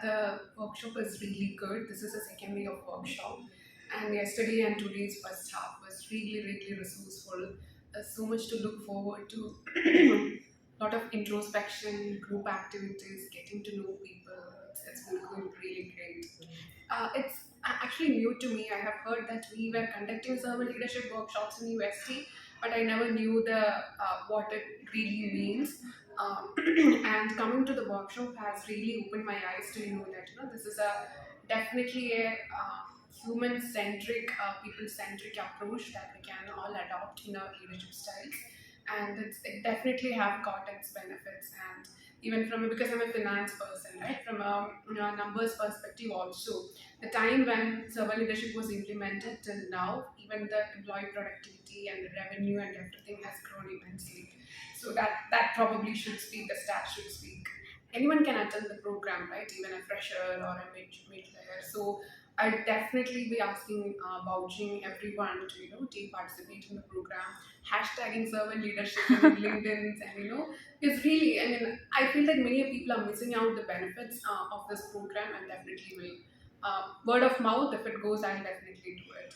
the workshop is really good. This is the second day of workshop, and yesterday and today's first half was really resourceful. There's so much to look forward to. Lot of introspection, group activities, getting to know people. It's been going really great. It's actually new to me. I have heard that we were conducting servant leadership workshops in UST, but I never knew the what it really means. And coming to the workshop has really opened my eyes to that this is a definitely a human-centric, people-centric approach that we can all adopt in our leadership styles, and it definitely have got its benefits. And even from because I'm a finance person, right? From a numbers perspective, also the time when server leadership was implemented till now, even the employee productivity and the revenue and everything has grown immensely. So that probably should speak, the stats should speak. Anyone can attend the program, right? Even a fresher or a mid layer. So I'd definitely be asking, vouching everyone to take participate in the program, hashtagging servant leadership in LinkedIn's, and it's really. I mean, I feel that many people are missing out the benefits of this program, and definitely will. Word of mouth, if it goes, I'll definitely do it.